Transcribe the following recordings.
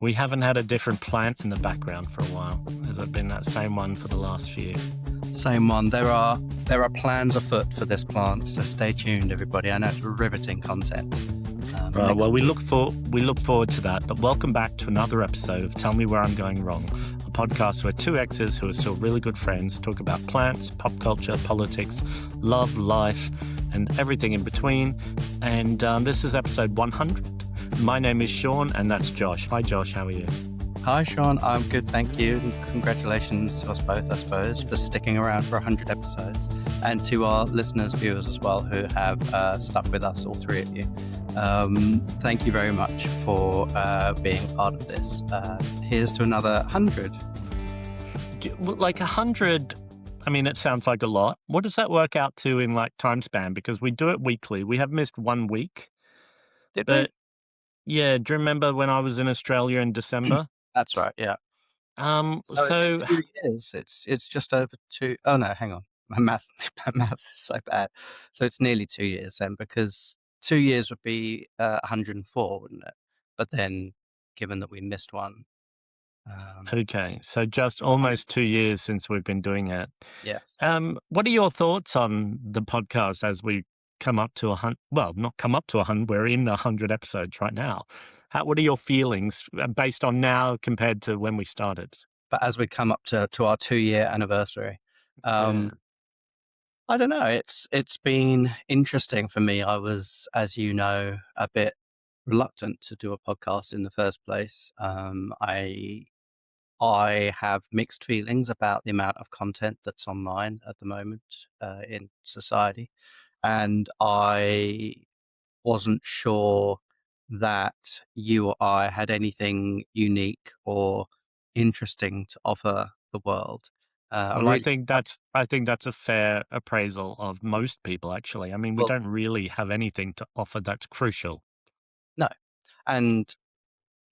We haven't had a different plant in the background for a while. Has it been that same one for the last few? Same one. There are plans afoot for this plant, so stay tuned, everybody. I know it's riveting content. Right, well, we look forward to that. But welcome back to another episode of Tell Me Where I'm Going Wrong, a podcast where two exes who are still really good friends talk about plants, pop culture, politics, love, life, and everything in between. And this is episode 100. My name is Sean, and that's Josh. Hi, Josh. How are you? Hi, Sean. I'm good, thank you. And congratulations to us both, I suppose, for sticking around for 100 episodes. And to our listeners, viewers as well, who have stuck with us, all three of you. Thank you very much for being part of this. Here's to another 100. Like 100, I mean, it sounds like a lot. What does that work out to in like time span? Because we do it weekly. We have missed 1 week. Did we? Yeah, do you remember when I was in Australia in December? That's right, yeah. So it's 2 years. It's just over 2. Oh, no, hang on. My maths is so bad. So it's nearly 2 years then, because 2 years would be 104, wouldn't it? But then, given that we missed one. okay, so just almost 2 years since we've been doing it. Yeah. What are your thoughts on the podcast as we come up to 100? Well, not come up to 100. We're in 100 episodes right now. What are your feelings based on now compared to when we started? But as we come up to our 2-year anniversary, Yeah. I don't know. It's been interesting for me. I was, as you know, a bit reluctant to do a podcast in the first place. I have mixed feelings about the amount of content that's online at the moment in society, and I wasn't sure that you or I had anything unique or interesting to offer the world. Well, I think that's a fair appraisal of most people, actually. I mean, we Well, don't really have anything to offer that's crucial. no, and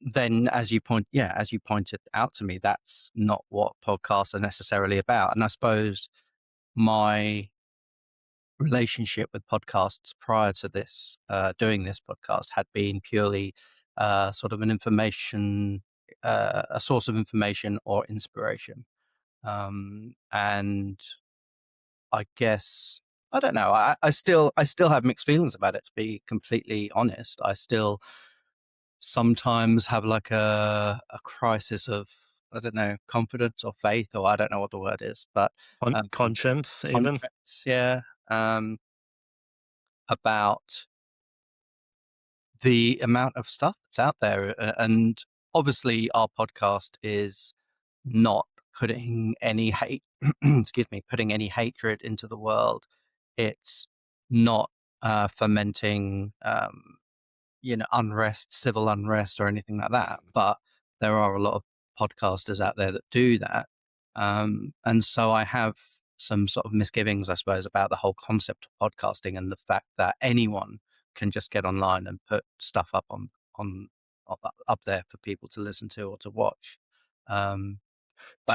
then as you pointed out to me, that's not what podcasts are necessarily about. And I suppose my relationship with podcasts prior to this, doing this podcast, had been purely sort of an information, a source of information or inspiration. And I guess, I don't know. I still have mixed feelings about it, to be completely honest. I still sometimes have like a crisis of, I don't know, confidence or faith, or I don't know what the word is, but Conscience, even. confidence, yeah, about the amount of stuff that's out there. And obviously our podcast is not putting any hate, putting any hatred into the world. It's not fomenting, unrest, civil unrest, or anything like that. But there are a lot of podcasters out there that do that. And so I have some sort of misgivings, I suppose, about the whole concept of podcasting and the fact that anyone can just get online and put stuff up up there for people to listen to or to watch. But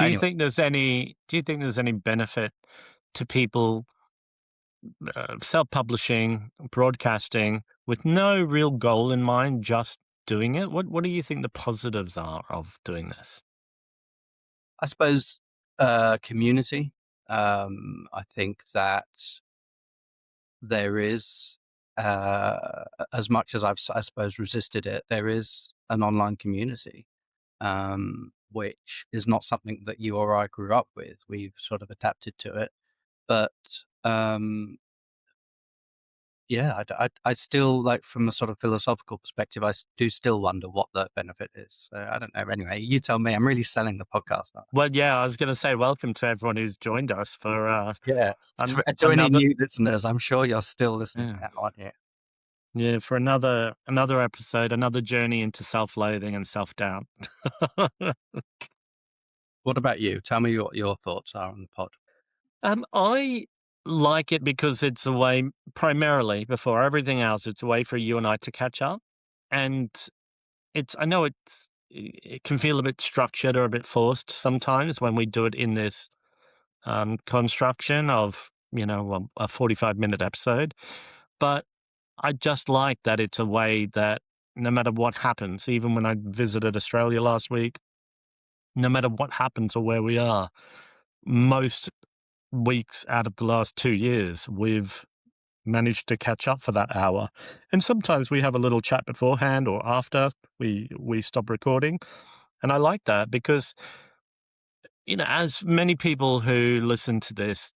Do you anyway, think there's any benefit to people self-publishing, broadcasting with no real goal in mind, just doing it? What do you think the positives are of doing this? I suppose community. I think that there is, as much as I suppose, resisted it, there is an online community, which is not something that you or I grew up with. We've sort of adapted to it. But yeah, I still, like, from a sort of philosophical perspective, I do still wonder what the benefit is. So I don't know. Anyway, you tell me. I'm really selling the podcast now. Well, yeah, I was going to say welcome to everyone who's joined us for Yeah. To any new listeners, I'm sure you're still listening now, aren't you? Yeah, for another episode, another journey into self-loathing and self-doubt. What about you? Tell me what your thoughts are on the pod. I like it because it's a way, primarily, before everything else, it's a way for you and I to catch up. And I know it can feel a bit structured or a bit forced sometimes when we do it in this construction of, a 45-minute episode. But I just like that it's a way that no matter what happens, even when I visited Australia last week, no matter what happens or where we are, most weeks out of the last 2 years, we've managed to catch up for that hour. And sometimes we have a little chat beforehand or after we stop recording. And I like that because, as many people who listen to this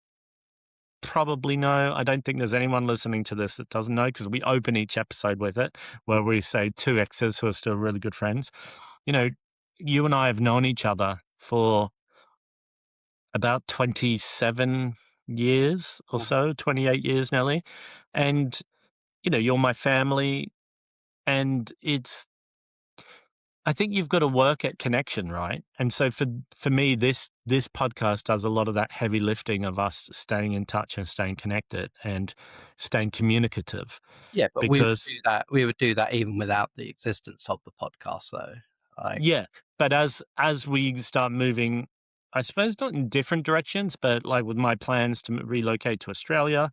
probably know, I don't think there's anyone listening to this that doesn't know because we open each episode with it, where we say two exes who are still really good friends. You know, you and I have known each other for about 27 years or Mhm. so, 28 years nearly. And, you're my family. And I think you've got to work at connection, right? And so for me, this podcast does a lot of that heavy lifting of us staying in touch and staying connected and staying communicative. Yeah, but Because we would do that even without the existence of the podcast, though. Like, yeah, but as we start moving, I suppose not in different directions, but like with my plans to relocate to Australia,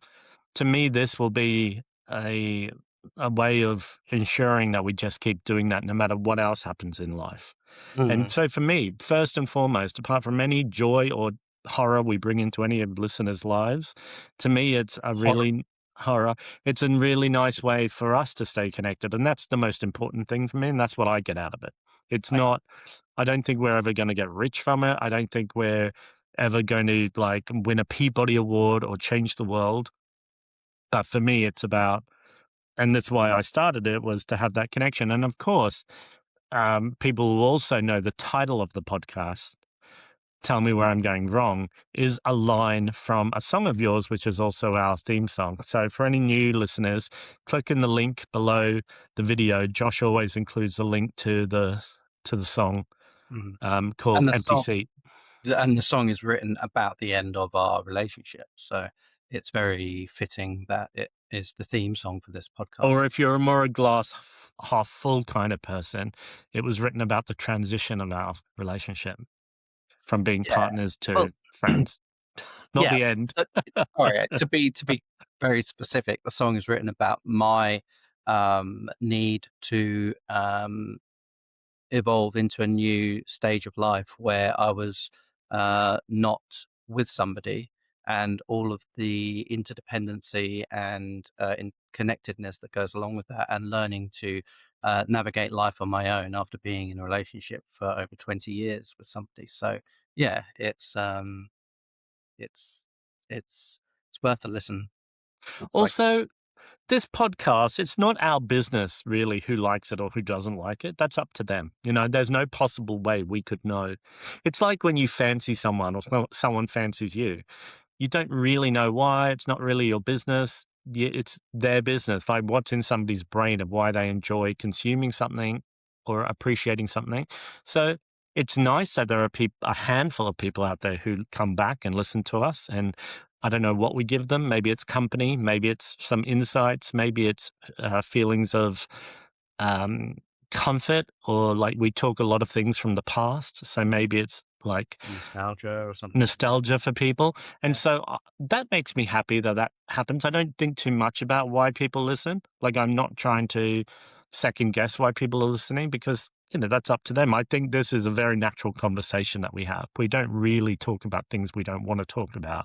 to me, this will be a a way of ensuring that we just keep doing that no matter what else happens in life. And mm, so for me, first and foremost, apart from any joy or horror we bring into any of listeners' lives, to me, it's a horrible. really horror. It's a really nice way for us to stay connected. And that's the most important thing for me. And that's what I get out of it. It's I, not, I don't think we're ever going to get rich from it. I don't think we're ever going to like win a Peabody Award or change the world. But for me, it's about, and that's why I started it, was to have that connection. And of course, people will also know the title of the podcast, Tell Me Where I'm Going Wrong, is a line from a song of yours, which is also our theme song. So for any new listeners, click in the link below the video. Josh always includes a link to the song mhm. called And the Empty song Seat. and the song is written about the end of our relationship, so it's very fitting that it is the theme song for this podcast. Or if you're a more a glass half full kind of person, it was written about the transition of our relationship from being Yeah. partners Well, to friends, not yeah, the end. but sorry, to be very specific, the song is written about my, need to, evolve into a new stage of life where I was not with somebody, and all of the interdependency and in connectedness that goes along with that, and learning to navigate life on my own after being in a relationship for over 20 years with somebody. So yeah, it's it's worth a listen. It's like, Also, this podcast, it's not our business really who likes it or who doesn't like it. That's up to them. There's no possible way we could know. It's like when you fancy someone or someone fancies you. You don't really know why. It's not really your business. It's their business. Like what's in somebody's brain of why they enjoy consuming something or appreciating something. So it's nice that there are a handful of people out there who come back and listen to us. And I don't know what we give them. Maybe it's company. Maybe it's some insights. Maybe it's feelings of um, comfort, or like we talk a lot of things from the past. So maybe it's like nostalgia or something. nostalgia for people. And Yeah. so that makes me happy that that happens. I don't think too much about why people listen. Like I'm not trying to second guess why people are listening because, that's up to them. I think this is a very natural conversation that we have. We don't really talk about things we don't want to talk about.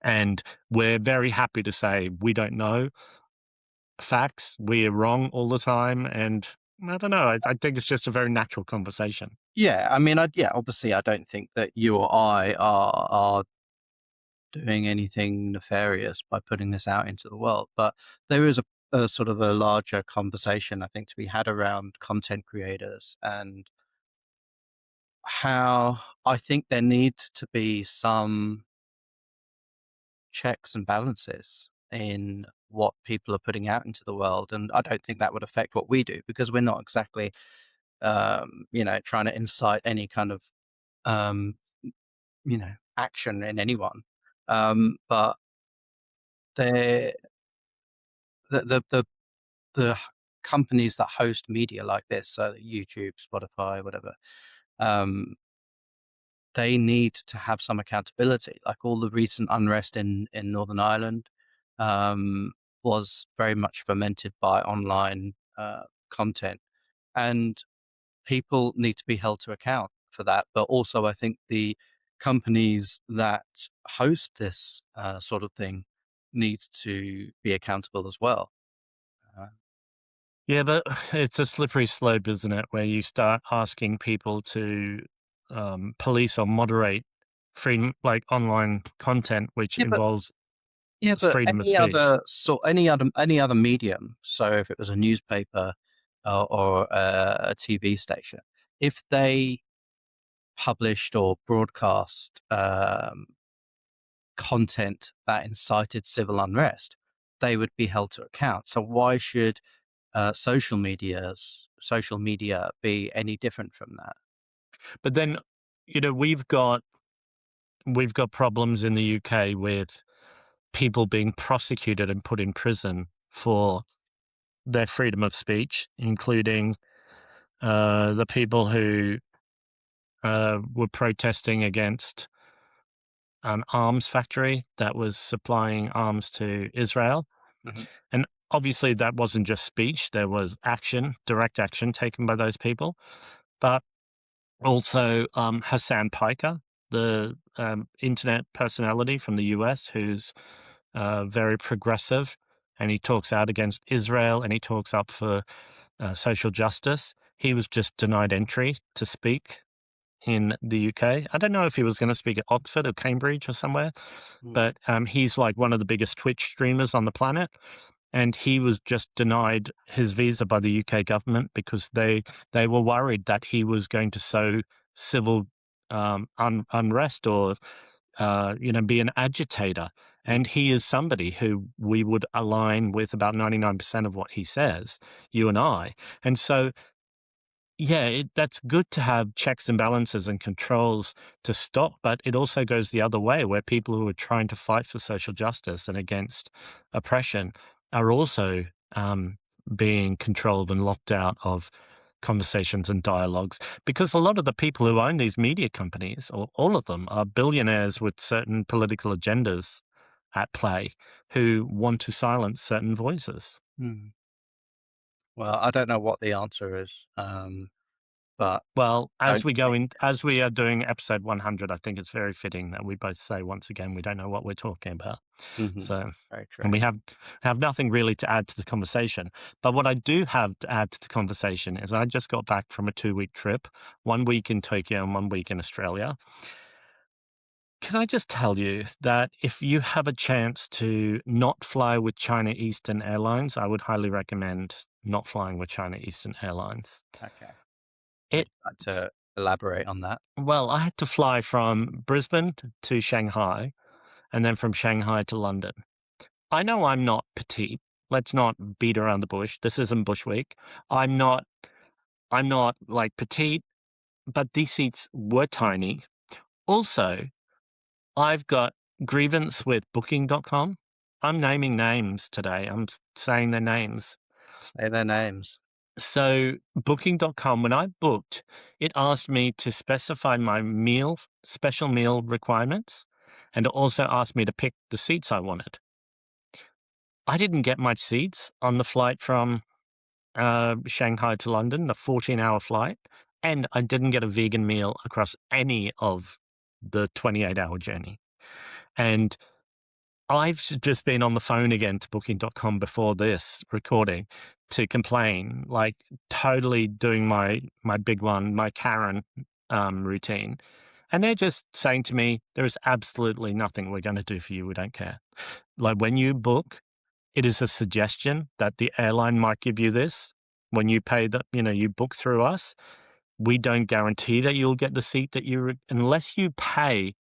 And we're very happy to say we don't know facts. We're wrong all the time. And I don't know. I think it's just a very natural conversation. Yeah, I mean, obviously, I don't think that you or I are doing anything nefarious by putting this out into the world, but there is a sort of a larger conversation I think to be had around content creators and how I think there needs to be some checks and balances in what people are putting out into the world, and I don't think that would affect what we do because we're not exactly, trying to incite any kind of um, action in anyone. But the the the the, the companies that host media like this, so YouTube, Spotify, whatever, um, they need to have some accountability. Like all the recent unrest in Northern Ireland um, was very much fomented by online content, and people need to be held to account for that. But also, I think the companies that host this sort of thing need to be accountable as well. Uh, Yeah, but it's a slippery slope, isn't it? Where you start asking people to police or moderate freedom, like online content, which yeah, but involves yeah, but freedom of speech. any other medium. So if it was a newspaper or a TV station, if they published or broadcast content that incited civil unrest, they would be held to account. So why should social media be any different from that? But then, we've got problems in the UK with people being prosecuted and put in prison for their freedom of speech, including the people who were protesting against an arms factory that was supplying arms to Israel. Mhm. And obviously, that wasn't just speech, there was action, direct action taken by those people. But also, Hassan Piker, the internet personality from the US, who's very progressive, and he talks out against Israel and he talks up for social justice. He was just denied entry to speak in the UK. I don't know if he was going to speak at Oxford or Cambridge or somewhere, Mm. but he's like one of the biggest Twitch streamers on the planet. And he was just denied his visa by the UK government because they were worried that he was going to sow civil unrest or be an agitator. Mm. And he is somebody who we would align with about 99% of what he says, you and I. And so yeah, that's good to have checks and balances and controls to stop, but it also goes the other way where people who are trying to fight for social justice and against oppression are also being controlled and locked out of conversations and dialogues because a lot of the people who own these media companies, or all of them, are billionaires with certain political agendas at play who want to silence certain voices. Mm. Well, I don't know what the answer is, but Well, don't think as we are doing episode 100, I think it's very fitting that we both say once again we don't know what we're talking about. Mhm. So, Very true. and we have nothing really to add to the conversation. But what I do have to add to the conversation is I just got back from a 2-week trip, 1 week in Tokyo and 1 week in Australia. Can I just tell you that if you have a chance to not fly with China Eastern Airlines, I would highly recommend not flying with China Eastern Airlines. Okay. Would It you like to elaborate on that? Well, I had to fly from Brisbane to Shanghai and then from Shanghai to London. I know I'm not petite. Let's not beat around the bush. This isn't Bush Week. I'm not I'm not like petite, but these seats were tiny. Also, I've got grievance with booking.com. I'm naming names today. I'm saying their names. Say their names. So booking.com, when I booked, it asked me to specify my special meal requirements, and it also asked me to pick the seats I wanted. I didn't get my seats on the flight from Shanghai to London, the 14-hour flight, and I didn't get a vegan meal across any of the 28-hour journey. And I've just been on the phone again to booking.com before this recording to complain, like totally doing my big one, my Karen routine. And they're just saying to me, there is absolutely nothing we're going to do for you. We don't care. Like when you book, it is a suggestion that the airline might give you this. When you pay you book through us, we don't guarantee that you'll get the seat that unless you pay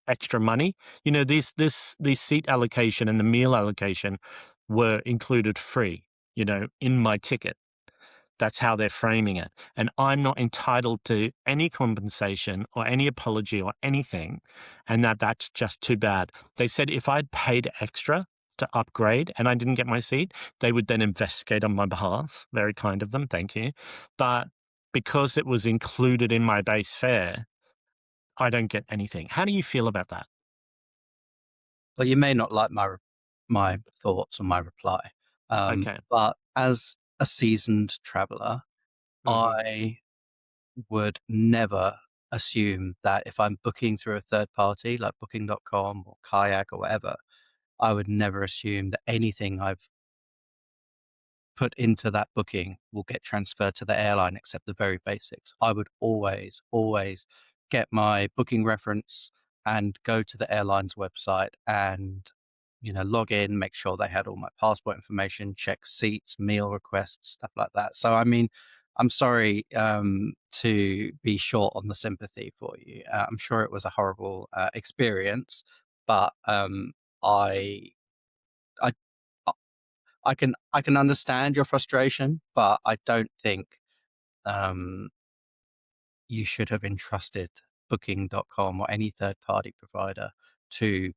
extra money. These seat allocation and the meal allocation were included free, in my ticket. That's how they're framing it. And I'm not entitled to any compensation or any apology or anything. And that's just too bad. They said if I'd paid extra to upgrade and I didn't get my seat, they would then investigate on my behalf. Very kind of them. Thank you. But because it was included in my base fare, I don't get anything. How do you feel about that? Well, you may not like my thoughts on my reply, Okay. but as a seasoned traveler, Hmm. I would never assume that if I'm booking through a third party like Booking.com or Kayak or whatever, I would never assume that anything I've put into that booking will get transferred to the airline except the very basics. I would always get my booking reference and go to the airline's website and log in, make sure they had all my passport information, check seats, meal requests, stuff like that. So I mean, I'm sorry to be short on the sympathy for you. I'm sure it was a horrible experience, but I I I can understand your frustration, but I don't think um, you should have entrusted Booking.com or any third party provider to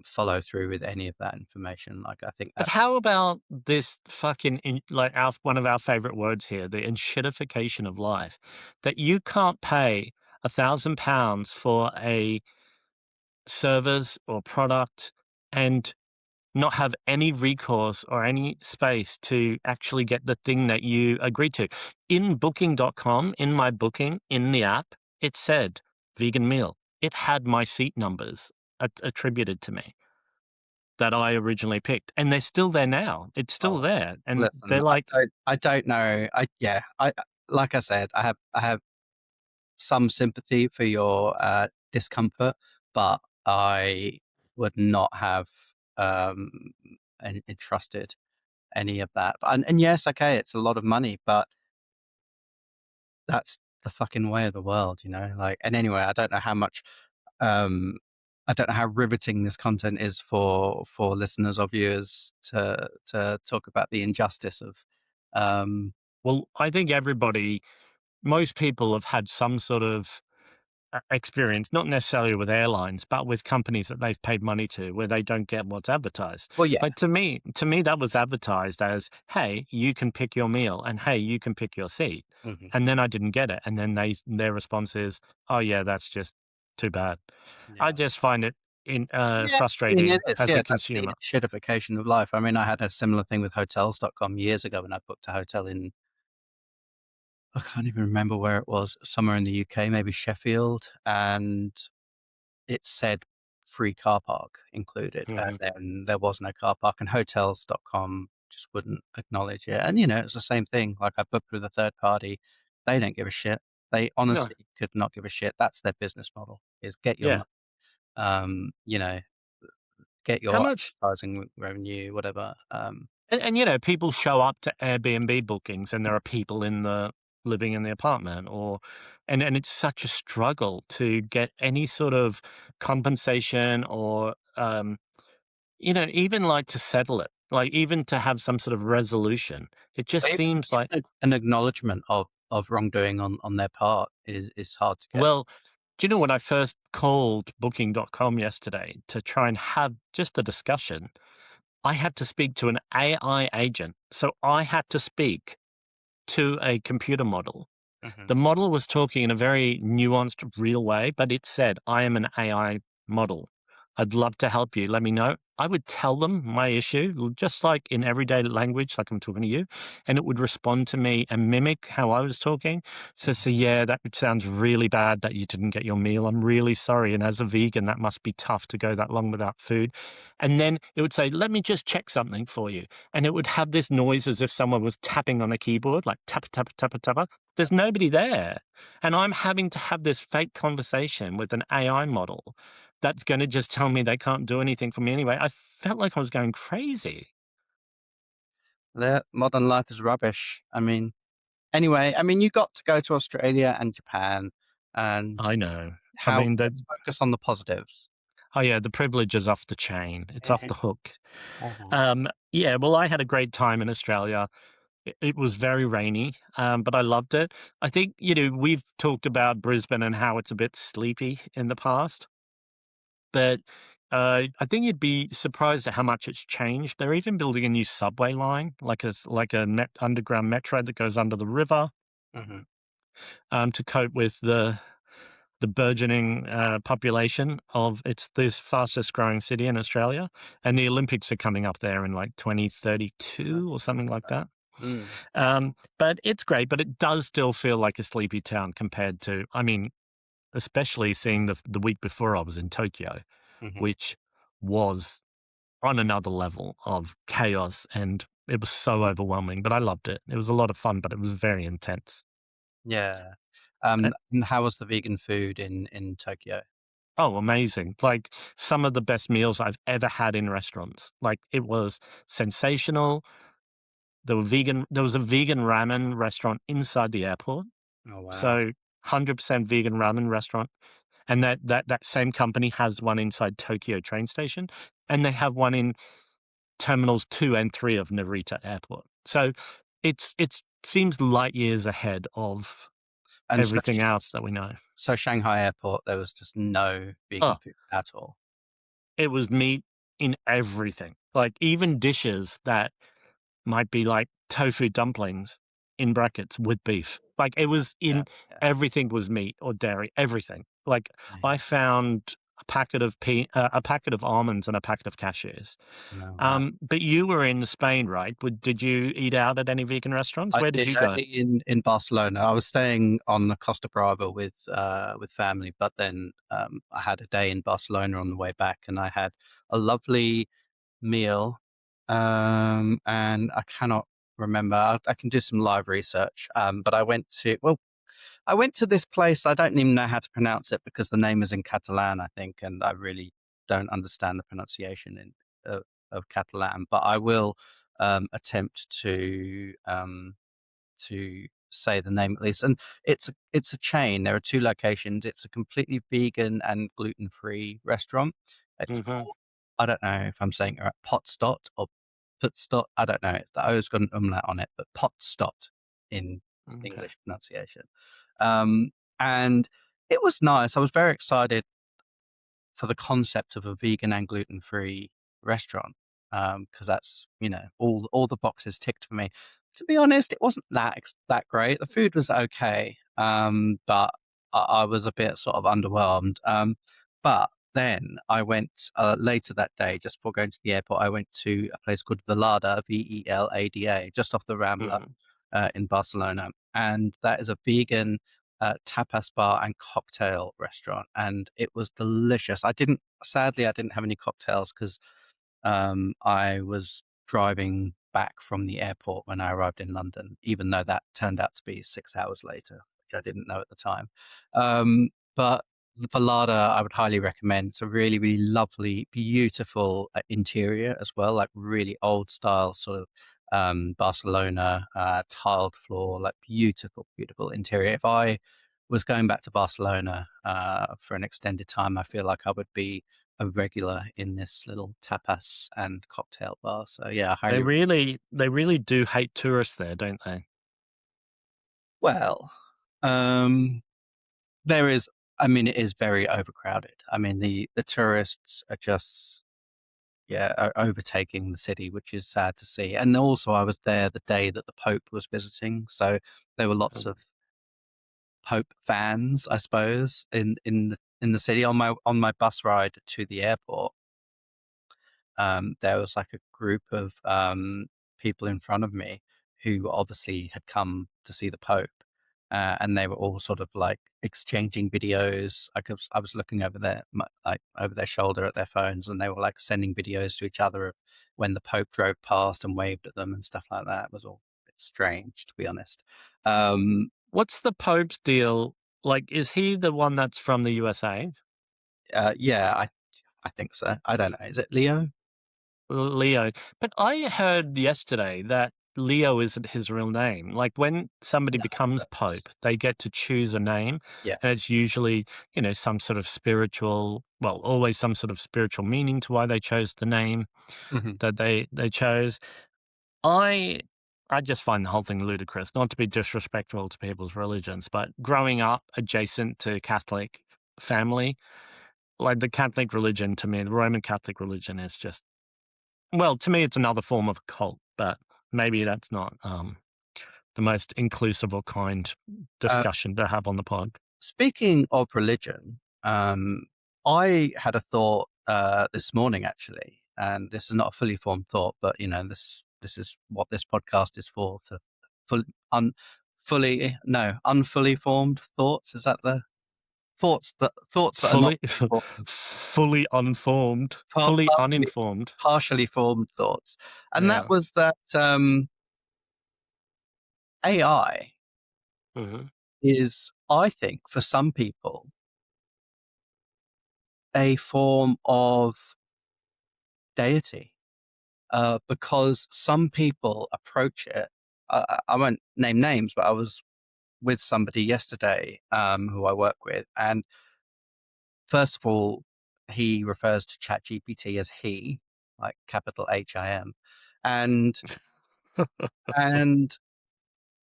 follow through with any of that information. Like, I think But that, how about this like our one of our favorite words here, the enshittification of life, that you can't pay £1,000 for a service or product and not have any recourse or any space to actually get the thing that you agreed to. In Booking.com, in my booking, in the app, it said vegan meal. It had my seat numbers attributed to me that I originally picked, and they're still there now. It's still oh, there, and listen, they're like, I don't know. I like I said, I have some sympathy for your discomfort, but I would not have um, entrusted any of that. And yes, okay, it's a lot of money, but that's the fucking way of the world, Like, and anyway, um, I don't know how riveting this content is for listeners or viewers to talk about the injustice of. Um, well, I think most people have had some sort of experience, not necessarily with airlines, but with companies that they've paid money to where they don't get what's advertised. well, yeah, Like to me, that was advertised as, hey, you can pick your meal and hey, you can pick your seat. hmm And then I didn't get it. And then their response is, oh yeah, that's just too bad. I yeah. just find it Yeah, I mean, it frustrating is. as a Yeah, that's the consumer. shitification of life. I mean, I had a similar thing with hotels.com years ago when I booked a hotel in, I can't even remember where it was, somewhere in the UK, maybe Sheffield, and it said free car park included. And Hmm. then there was no car park, and hotels.com just wouldn't acknowledge it. And, it's the same thing. Like, I booked with a third party. They don't give a shit. They No, honestly could not give a shit. That's their business model, is get your yeah. money. You know, get How your much advertising revenue, whatever. And people show up to Airbnb bookings and there are people living in the apartment and it's such a struggle to get any sort of compensation or, even like to settle it, like even to have some sort of resolution. It just Even, seems like, even an acknowledgement of wrongdoing on their part is hard to get. well, do you know when I first called booking.com yesterday to try and have just a discussion, I had to speak to an AI agent. So I had to speak to a computer model. Hmm. The model was talking in a very nuanced, real way, but it said, I am an AI model. I'd love to help you. Let me know. I would tell them my issue, just like in everyday language, like I'm talking to you, and it would respond to me and mimic how I was talking. So yeah, that sounds really bad that you didn't get your meal. I'm really sorry. And as a vegan, that must be tough to go that long without food. And then it would say, let me just check something for you. And it would have this noise as if someone was tapping on a keyboard, like tap, tap, tap, tap. There's nobody there. And I'm having to have this fake conversation with an AI model that's going to just tell me they can't do anything for me anyway. I felt like I was going crazy. Modern life is rubbish. I mean, anyway, I mean, you got to go to Australia and Japan, and I know. I how mean, let's focus on the positives. oh yeah, the privilege is off the chain. It's off Hmm. the hook. Hmm. Yeah, well, I had a great time in Australia. It was very rainy, but I loved it. I think, we've talked about Brisbane and how it's a bit sleepy in the past. But I think you'd be surprised at how much it's changed. They're even building a new subway line, like a underground metro that goes under the river, Hmm. to cope with the burgeoning population of it's this fastest growing city in Australia, and the Olympics are coming up there in like 2032 or something like that. Mm. But it's great, but it does still feel like a sleepy town compared to, I mean, especially seeing the week before I was in Tokyo, Hmm. which was on another level of chaos, and it was so overwhelming, but I loved it. It was a lot of fun, but it was very intense. Yeah. Uh, And how was the vegan food in Tokyo? oh, amazing. Like some of the best meals I've ever had in restaurants. Like it was sensational. There was a vegan ramen restaurant inside the airport. Oh, wow. So 100% vegan ramen restaurant. And that same company has one inside Tokyo train station, and they have one in terminals 2 and 3 of Narita Airport. So it's seems light years ahead of And so, everything else that we know. so Shanghai Airport, there was just no vegan Oh, food at all. it was meat in everything. Like even dishes that might be like tofu dumplings in brackets with beef. Like it was Yeah. in Yeah. everything was meat or dairy, everything. Like I Yeah. found a packet of almonds and a packet of cashews. No, wow. But you were in Spain, right? Did you eat out at any vegan restaurants? I Where did did you go? only in Barcelona. I was staying on the Costa Brava with family, but then I had a day in Barcelona on the way back, and I had a lovely meal. And I cannot remember. I can do some live research. But I went to this place. I don't even know how to pronounce it because the name is in Catalan, I think, and I really don't understand the pronunciation of Catalan. But I will attempt to say the name at least. And it's a chain. There are two locations. It's a completely vegan and gluten-free restaurant. It's Hmm. called, I don't know if I'm saying it right, Potsdot or Putsdot. I don't know. The O's got an umlaut on it, but Potsdot in Okay. English pronunciation. Um, and it was nice. I was very excited for the concept of a vegan and gluten free restaurant, because that's, all the boxes ticked for me. To be honest, it wasn't that great. The food was okay, but I was a bit sort of underwhelmed. But then I went later that day, just before going to the airport. I went to a place called Velada, Velada, just off the Rambla Mm. in Barcelona, and that is a vegan tapas bar and cocktail restaurant, and it was delicious. Sadly, I didn't have any cocktails because I was driving back from the airport when I arrived in London, even though that turned out to be 6 hours later, which I didn't know at the time. But the Velada, I would highly recommend. It's a really, really lovely, beautiful interior as well, like really old style sort of Barcelona tiled floor, like beautiful, beautiful interior. If I was going back to Barcelona for an extended time, I feel like I would be a regular in this little tapas and cocktail bar. So yeah, I highly They really do hate tourists there, don't they? well. Um, there is, I mean, it is very overcrowded. I mean, the tourists are just are overtaking the city, which is sad to see. And also, I was there the day that the Pope was visiting, so there were lots Mm. of Pope fans, I suppose, in the city. On my bus ride to the airport, there was like a group of people in front of me who obviously had come to see the Pope, and they were all sort of like exchanging videos. I was looking over like over their shoulder at their phones, and they were like sending videos to each other of when the Pope drove past and waved at them and stuff like that. It was all a bit strange, to be honest. Um, What's the Pope's deal? Like, is he the one that's from the USA? yeah, I think so. I don't know. Is it Leo? Leo. But I heard yesterday that Leo isn't his real name. Like when somebody No. becomes Pope, they get to choose a name, Yeah. and it's usually, some sort of always some sort of spiritual meaning to why they chose the name Hmm. that they chose. I I just find the whole thing ludicrous, not to be disrespectful to people's religions, but growing up adjacent to Catholic family, like the Catholic religion to me, the Roman Catholic religion is just, well, to me, it's another form of a cult, but maybe that's not the most inclusive or kind discussion to have on the pod. Speaking of religion, I had a thought this morning actually, and this is not a fully formed thought, but this this is what this podcast is for full, un, fully, no, unfully formed thoughts. Is that the thoughts that are not Fully, fully unformed, par- fully partially, uninformed. partially formed thoughts? And that Yeah. was that AI Hmm. is, I think, for some people, a form of deity, because some people approach it. I won't name names, but I was with somebody yesterday who I work with, and first of all, he refers to ChatGPT as he, like capital HIM, and and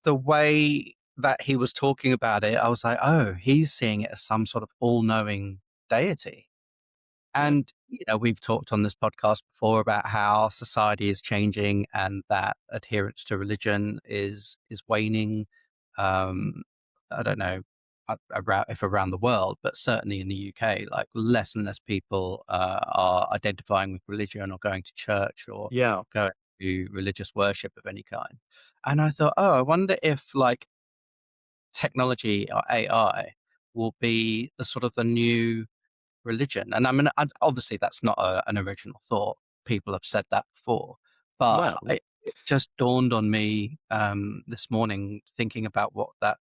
the way that he was talking about it, I was like, oh, he's seeing it as some sort of all-knowing deity. Yeah. And, we've talked on this podcast before about how society is changing and that adherence to religion is waning. Um, I don't know if around the world, but certainly in the UK, like less and less people are identifying with religion or going to church or Yeah. going to religious worship of any kind. And I thought, oh, I wonder if like technology or AI will be the sort of the new religion. And I mean, obviously, that's not an original thought. People have said that before, but Well, it just dawned on me this morning thinking about what that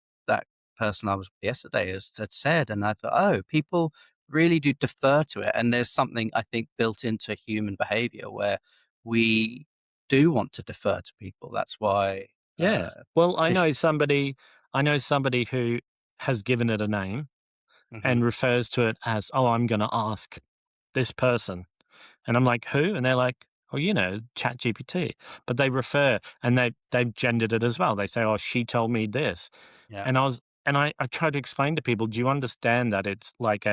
person I was with yesterday had said, and I thought, oh, people really do defer to it, and there's something I think built into human behavior where we do want to defer to people. That's why. yeah. Well, Fish. I know somebody who has given it a name Hmm. and refers to it as, "Oh, I'm going to ask this person." And I'm like, "Who?" And they're like, "Oh, ChatGPT." But they refer, and they've gendered it as well. They say, "Oh, she told me this." Yeah. And I try to explain to people, do you understand that it's like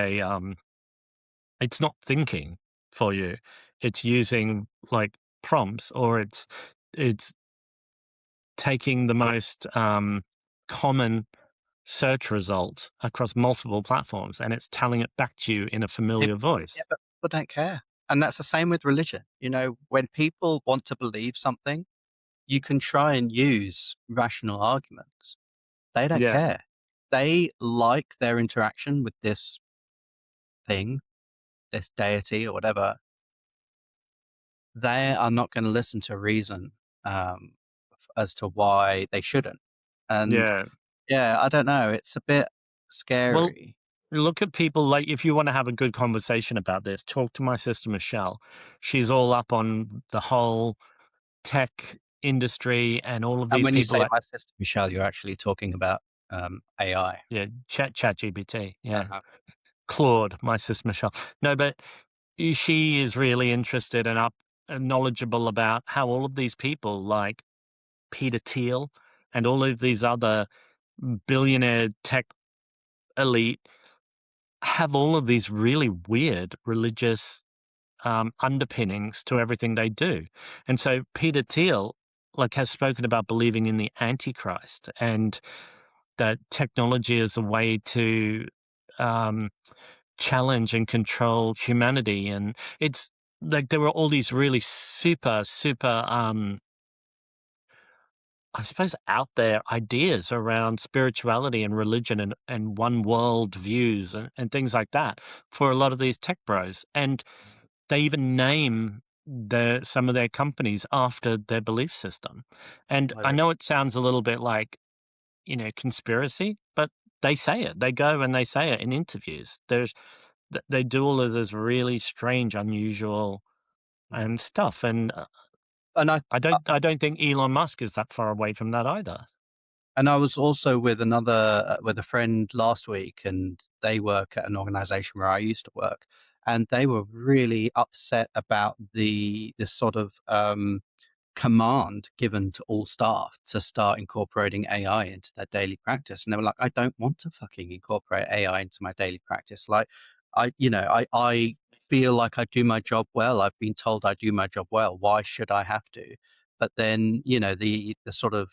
it's not thinking for you. It's using like prompts, or it's taking the most common search results across multiple platforms, and it's telling it back to you in a Yeah, familiar yeah, voice. but people don't care. And that's the same with religion. When people want to believe something, you can try and use rational arguments. They don't Yeah, care. They like their interaction with this thing, this deity or whatever. They are not going to listen to reason um, as to why they shouldn't. And yeah. yeah, I don't know. It's a bit Well, scary. look at people like, if you want to have a good conversation about this, talk to my sister Michelle. She's all up on the whole tech industry and all of And these when you people say like, my sister Michelle, you're actually talking about AI. yeah, chat GPT, yeah. Uh-huh. Claude, my sister Michelle. No, but she is really interested and up and knowledgeable about how all of these people like Peter Thiel and all of these other billionaire tech elite have all of these really weird religious underpinnings to everything they do. And so Peter Thiel like has spoken about believing in the Antichrist, and that technology is a way to um, challenge and control humanity. And it's like there were all these really super I suppose out there ideas around spirituality and religion and one world views and things like that for a lot of these tech bros. And they even name some of their companies after their belief system. And I I re- know it sounds a little bit like, conspiracy, but they say it. They go and they say it in interviews. They do all of this really strange, unusual Mhm. and stuff. And And I don't think Elon Musk is that far away from that either. I was also with with a friend last week, and they work at an organization where I used to work, and they were really upset about the this sort of command given to all staff to start incorporating AI into their daily practice. And they were like, I don't want to fucking incorporate AI into my daily practice. Like, I feel like I do my job well. I've been told I do my job well. Why should I have to? But then, the sort of,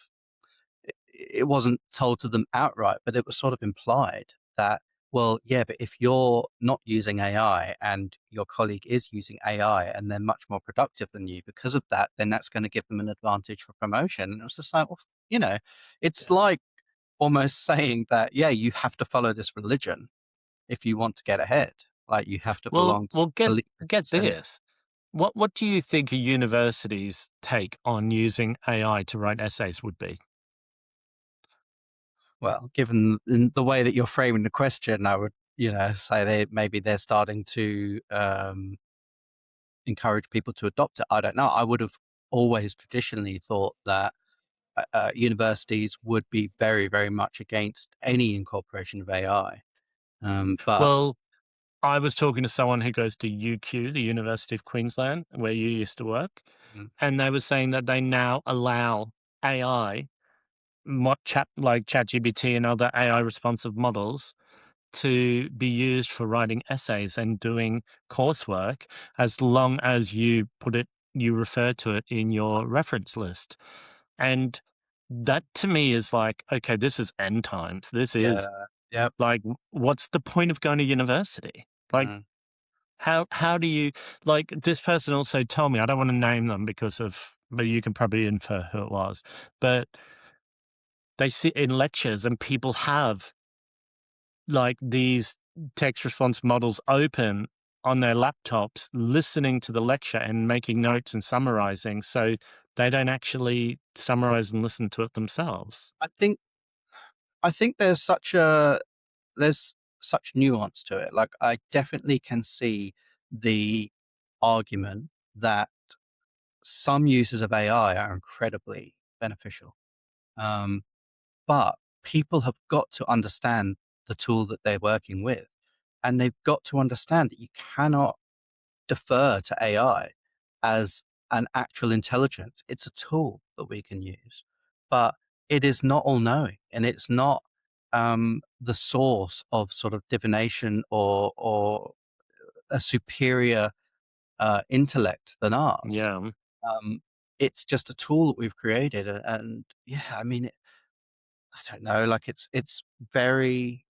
it wasn't told to them outright, but it was sort of implied that Well, yeah, but if you're not using AI and your colleague is using AI and they're much more productive than you because of that, then that's going to give them an advantage for promotion. And it was just like, well, you know, it's Yeah. like almost saying that, yeah, you have to follow this religion if you want to get ahead. Like you have to Well, belong to well, get believe get this. And this. What do you think a university's take on using AI to write essays would be? well, given the way that you're framing the question, I would, say they're starting to encourage people to adopt it. I don't know. I would have always traditionally thought that universities would be very, very much against any incorporation of AI. But Well, I was talking to someone who goes to UQ, the University of Queensland, where you used to work, mm, and they were saying that they now allow AI, like ChatGPT and other AI responsive models, to be used for writing essays and doing coursework as long as you refer to it in your reference list. And that to me is like, okay, this is end times. This is yeah, yep, like, what's the point of going to university? Like, mm, how do you, like, this person also told me, I don't want to name them but you can probably infer who it was, but they sit in lectures and people have like these text response models open on their laptops, listening to the lecture and making notes and summarizing. So they don't actually summarize and listen to it themselves. I think there's such nuance to it. Like I definitely can see the argument that some uses of AI are incredibly beneficial. Um, but people have got to understand the tool that they're working with. And they've got to understand that you cannot defer to AI as an actual intelligence. It's a tool that we can use, but it is not all knowing and it's not the source of sort of divination or a superior intellect than ours. Yeah. Um, it's just a tool that we've created. And yeah, I mean, I don't know, like it's very,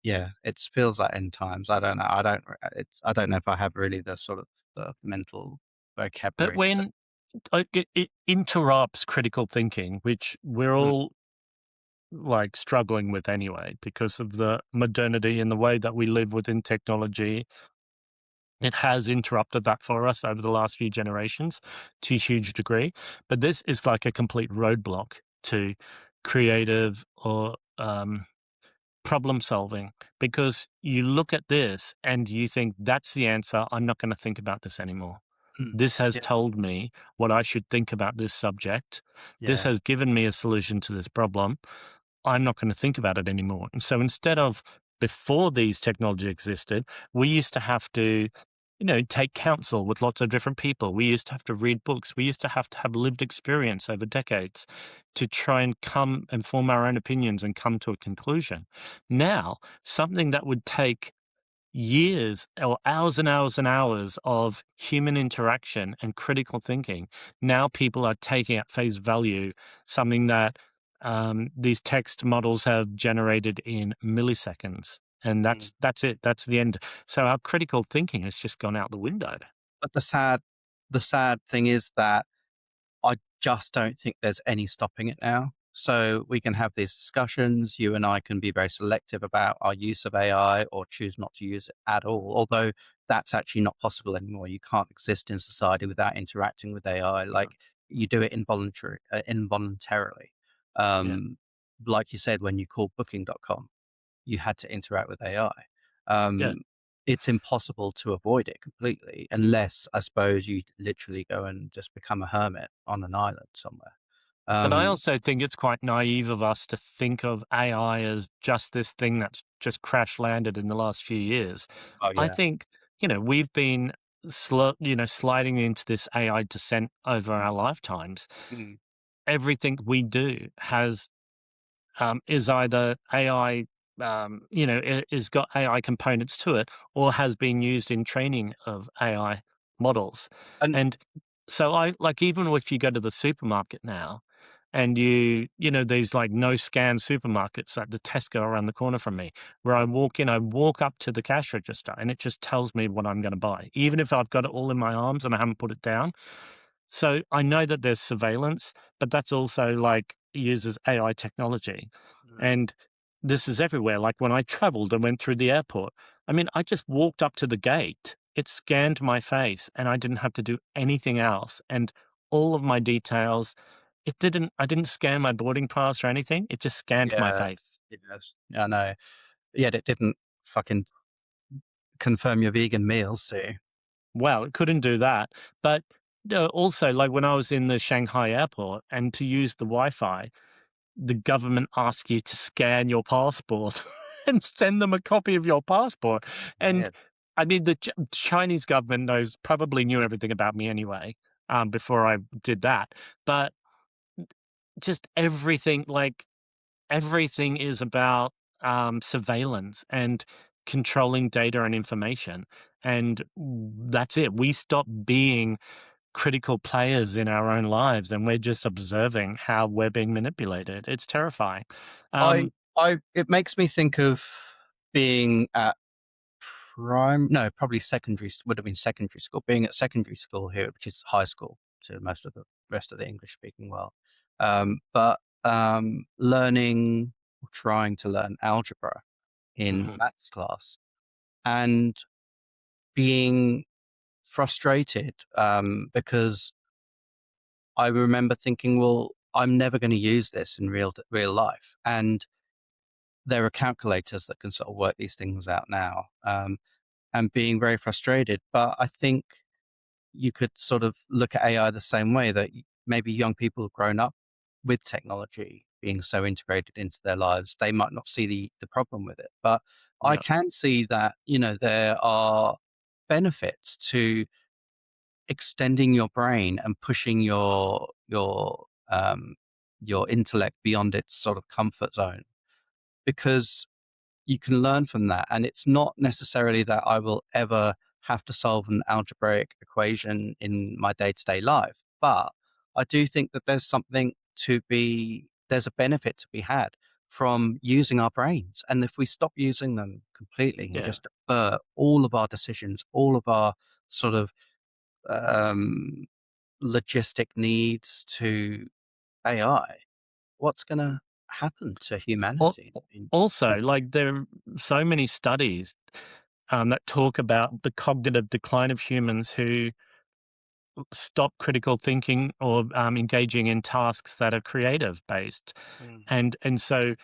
yeah, it feels like end times. I don't know. I don't know if I have really the sort of the mental But vocabulary to. when it interrupts critical thinking, which we're Mm, all like struggling with anyway, because of the modernity and the way that we live within technology. It has interrupted that for us over the last few generations to a huge degree. But this is like a complete roadblock to creative or problem solving, because you look at this and you think that's the answer. I'm not going to think about this anymore. mm, This has yeah, told me what I should think about this subject. This yeah, has given me a solution to this problem. I'm not going to think about it anymore. And so instead of, before these technology existed, we used to have to, take counsel with lots of different people. We used to have to read books. We used to have lived experience over decades to try and come and form our own opinions and come to a conclusion. Now, something that would take years or hours and hours and hours of human interaction and critical thinking. Now people are taking at face value something that these text models have generated in milliseconds. And mm. that's it. That's the end. So our critical thinking has just gone out the window. But the sad thing is that I just don't think there's any stopping it now. So we can have these discussions. You and I can be very selective about our use of AI or choose not to use it at all. Although that's actually not possible anymore. You can't exist in society without interacting with AI. Yeah. Like you do it involuntarily. Yeah. Um, like you said, when you called booking.com, you had to interact with AI. Yeah. Um, it's impossible to avoid it completely unless, I suppose, you literally go and just become a hermit on an island somewhere. But I Um, also think it's quite naive of us to think of AI as just this thing that's just crash landed in the last few years. oh I yeah, think, we've been sliding into this AI descent over our lifetimes. mm, Everything we do is either AI, is got AI components to it, or has been used in training of AI models. and And so I like, even if you go to the supermarket now, and these like no scan supermarkets like the Tesco around the corner from me, where I walk in, I walk up to the cash register and it just tells me what I'm going to buy, even if I've got it all in my arms and I haven't put it down. So I know that there's surveillance, but that's also like uses AI technology. Mm. And this is everywhere. Like when I traveled and went through the airport, I mean, I just walked up to the gate, it scanned my face, and I didn't have to do anything else. And all of my details, I didn't scan my boarding pass or anything. It just scanned my Yeah, face. yes. Yeah, I know. Yet it didn't fucking confirm your vegan meals, too. Well, it couldn't do that. But also, like when I was in the Shanghai airport and to use the Wi Fi, the government asks you to scan your passport and send them a copy of your passport. And Weird. I mean, the Chinese government probably knew everything about me anyway, before I did that. But just everything, like everything is about surveillance and controlling data and information. And that's it. We stop being critical players in our own lives and we're just observing how we're being manipulated. It's terrifying. I, Um, it makes me think of being at no, probably would have been secondary school, being at secondary school here, which is high school to most of the rest of the English speaking world. But learning, or trying to learn algebra in mhm, maths class and being frustrated because I remember thinking, well, I'm never going to use this in real life. And there are calculators that can sort of work these things out now, and being very frustrated. But I think you could sort of look at AI the same way that maybe young people have grown up with technology being so integrated into their lives, they might not see the problem with it. But I yeah. can see that, there are benefits to extending your brain and pushing your intellect beyond its sort of comfort zone, because you can learn from that. And it's not necessarily that I will ever have to solve an algebraic equation in my day to day life. But I do think that there's a benefit to be had from using our brains. And if we stop using them completely and Yeah. just defer all of our decisions, all of our sort of um, logistic needs to AI, what's going to happen to Al- humanity? In, Also, like there are so many studies that talk about the cognitive decline of humans who stop critical thinking or engaging in tasks that are creative based. Mm. And so,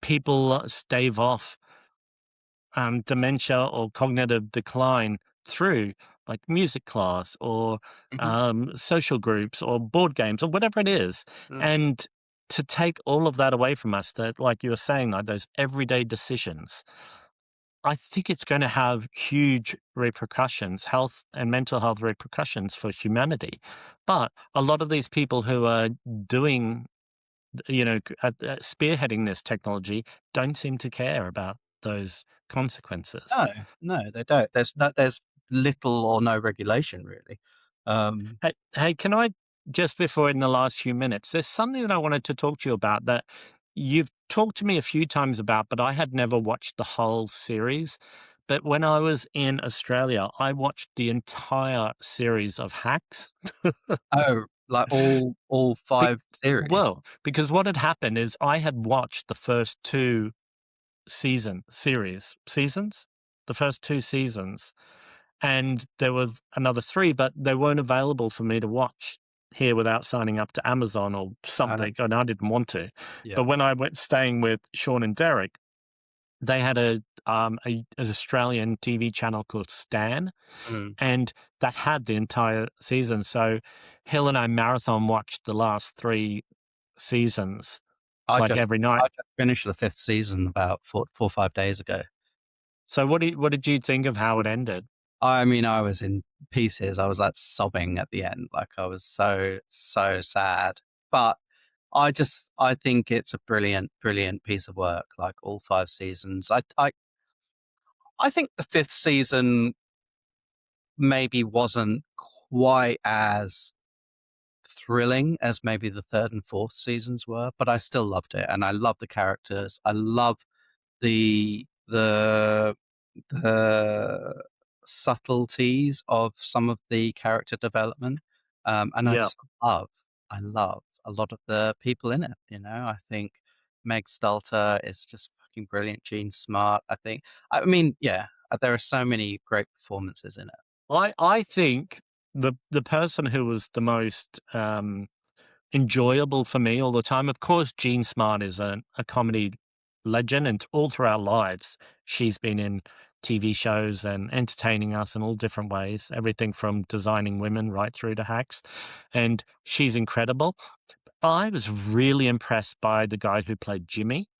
people stave off dementia or cognitive decline through like music class or Mhm. social groups or board games or whatever it is. Mm. And to take all of that away from us, that, like you were saying, like those everyday decisions, I think it's going to have huge repercussions, health and mental health repercussions for humanity. But a lot of these people who are doing, spearheading this technology don't seem to care about those consequences. No, no, they don't. There's little or no regulation really. Um, Hey, can I just before in the last few minutes, there's something that I wanted to talk to you about that you've talked to me a few times about, but I had never watched the whole series. But when I was in Australia, I watched the entire series of Hacks. oh, like all Be- 5 series. because what had happened is I had watched the first two seasons, the first two seasons, and there were another three, but they weren't available for me to watch here without signing up to Amazon or Uh, something, and I didn't want to. yeah. But when I went staying with Sean and Derek, they had an Australian TV channel called Stan, Mm. and that had the entire season. So Hill and I marathon watched the last three seasons I like just every night. I just finished the 5th season about 4 or 5 days ago. So what did you think of how it ended? I mean, I was in pieces. I was like sobbing at the end. Like I was so sad. But I think it's a brilliant piece of work. Like all 5 seasons. I think the 5th season maybe wasn't quite as thrilling as maybe the third and fourth seasons were, but I still loved it, and I love the characters. I love the the the subtleties of some of the character development, and Yeah. I love a lot of the people in it. I think Meg Stalter is just fucking brilliant. Jean Smart, I mean, yeah, there are so many great performances in it. I think the person who was the most enjoyable for me all the time, of course, Jean Smart is a comedy legend, and all through our lives, she's been in TV shows and entertaining us in all different ways, everything from designing women right through to hacks, and she's incredible. I was really impressed by the guy who played Jimmy,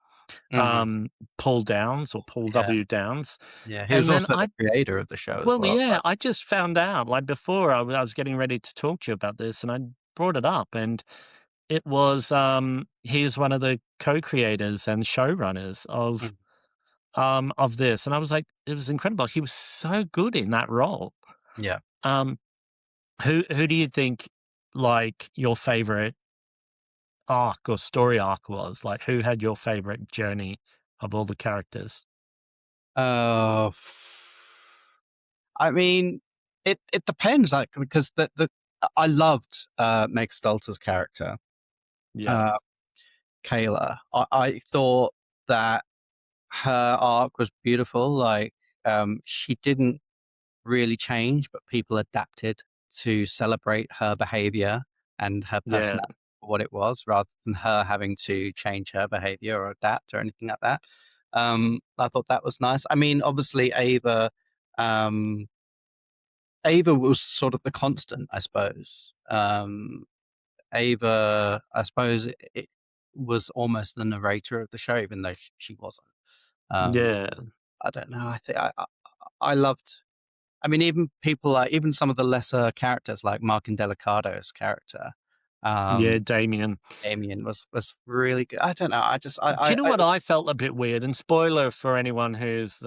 Mhm. um, Paul Downs or Paul Yeah, W. Downs, yeah. He was and then also the creator of the show as well, well. yeah, I just found out, like, before I was getting ready to talk to you about this, and I brought it up, and it was, he's one of the co-creators and showrunners Mm, of this, and I was like, it was incredible. He was so good in that role. yeah. Um, who do you think, like, your favorite arc or story arc was? Like, who had your favorite journey of all the characters? Uh, I mean, it depends, like, because I loved Meg Stalter's character, Yeah, uh, Kayla. I thought that her arc was beautiful. Like, she didn't really change, but people adapted to celebrate her behavior and her yeah, personality for what it was, rather than her having to change her behavior or adapt or anything like that. I thought that was nice. I mean, obviously, um, Ava was sort of the constant, I suppose. Ava, I suppose, it was almost the narrator of the show, even though she wasn't. Um, yeah, I don't know. I think I loved. I mean, even people like even some of the lesser characters, like Mark Indelicado's character, yeah, um, Damien. Damien was really good. I don't know. I just Do you know I what I felt a bit weird? And spoiler for anyone who's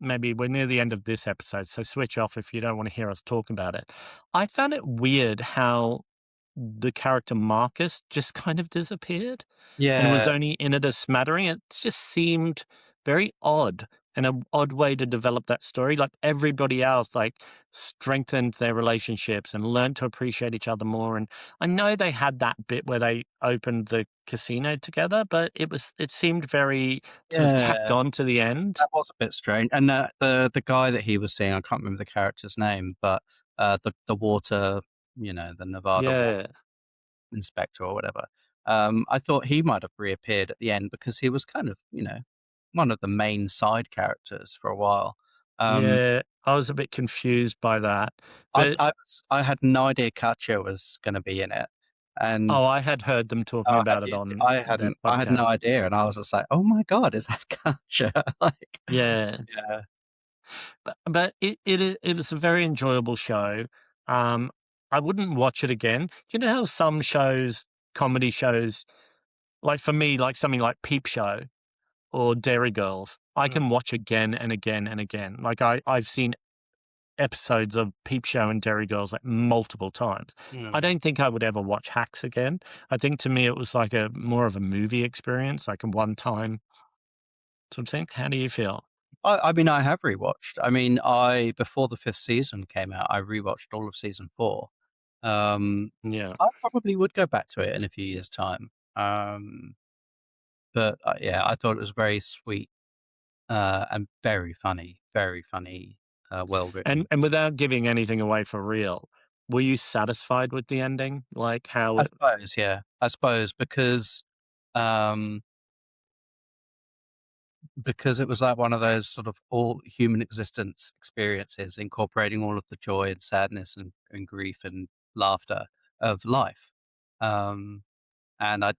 maybe we're near the end of this episode, so switch off if you don't want to hear us talk about it. I found it weird how the character Marcus just kind of disappeared and was yeah, only in it a smattering. It just seemed very odd and an odd way to develop that story. Like everybody else, like strengthened their relationships and learned to appreciate each other more. And I know they had that bit where they opened the casino together, but it seemed very sort of tacked yeah. on to the end. That was a bit strange. And the guy that he was seeing, I can't remember the character's name, but the water, the Nevada water Yeah. inspector or whatever. I thought he might have reappeared at the end because he was kind of, one of the main side characters for a while. Um, Yeah. I was a bit confused by that. I But I had no idea Katya was going to be in it, oh, and I had heard them talking oh, had about it you? on I their hadn't. I had no podcast. idea, and I was just like, "Oh my god, is that Katya?" Like, Yeah. yeah, But it was a very enjoyable show. Um, I wouldn't watch it again. Do you know how some shows, comedy shows, like for me, like something like Peep Show or Dairy Girls, I mm, can watch again and again and again. Like I've seen episodes of Peep Show and Dairy Girls like multiple times. I mm. don't think I would ever watch Hacks again. I think to me it was like a more of a movie experience, like a one time sort of thing. How do you feel? I mean, I have rewatched. I mean, I before the fifth season came out, I rewatched all of season four. Um, Yeah. I probably would go back to it in a few years' time. But yeah, I thought it was very sweet and very funny, well written. And without giving anything away for real, were you satisfied with the ending? Like how I it suppose, yeah, I suppose um, because it was like one of those sort of all human existence experiences, incorporating all of the joy and sadness and grief and laughter of life. Um, and I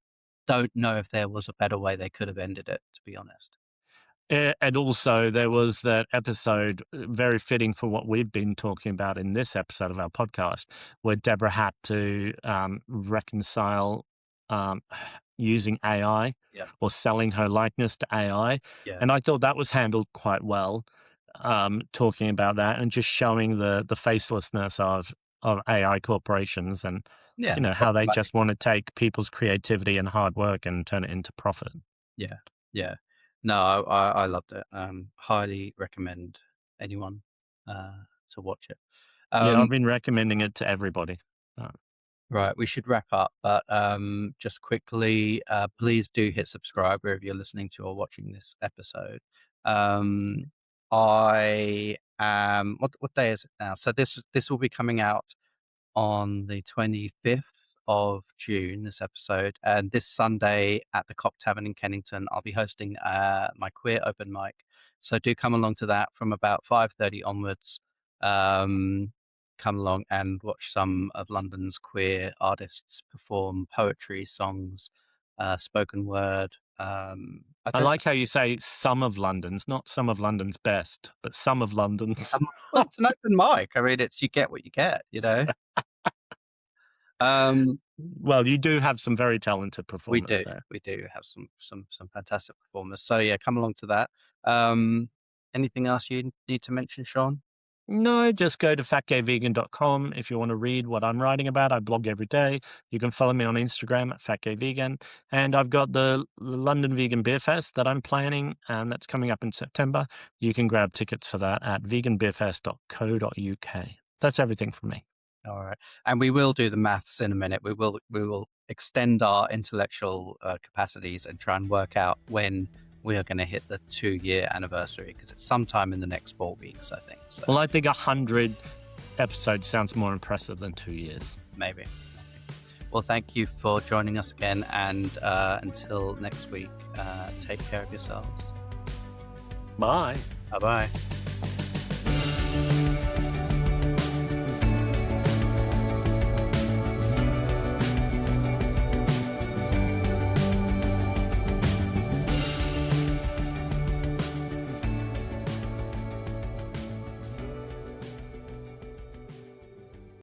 don't know if there was a better way they could have ended it, to be honest. and also there was that episode, very fitting for what we've been talking about in this episode of our podcast, where Deborah had to, reconcile, um, using AI Yeah, or selling her likeness to AI, yeah. and I thought that was handled quite well, talking about that and just showing the facelessness of AI corporations and Yeah. You know, how they just want to take people's creativity and hard work and turn it into profit. Yeah. Yeah. No, I loved it. Highly recommend anyone to watch it. Yeah, I've been recommending it to everybody. Right, we should wrap up, but just quickly, please do hit subscribe wherever you're listening to or watching this episode. I am what day is it now? So this will be coming out on the 25th of June, this episode. And this Sunday at the Cock Tavern in Kennington, I'll be hosting my queer open mic. So do come along to that from about 5:30 onwards. Come along and watch some of London's queer artists perform poetry, songs, spoken word. I like how you say some of London's, not some of London's best, but some of London's. Well, it's an open mic. I mean, you get what you get, you know. Well, you do have some very talented performers there. We do have some fantastic performers. So yeah, come along to that. Anything else you need to mention, Sean? No, just go to fatgayvegan.com if you want to read what I'm writing about. I blog every day. You can follow me on Instagram at fatgayvegan. And I've got the London Vegan Beer Fest that I'm planning, and that's coming up in September. You can grab tickets for that at veganbeerfest.co.uk. That's everything from me. All right. And we will do the maths in a minute. We will extend our intellectual capacities and try and work out when we are going to hit the 2-year anniversary, because it's sometime in the next 4 weeks, I think. So. Well, I think 100 episodes sounds more impressive than 2 years. Maybe. Well, thank you for joining us again. And until next week, take care of yourselves. Bye. Bye-bye.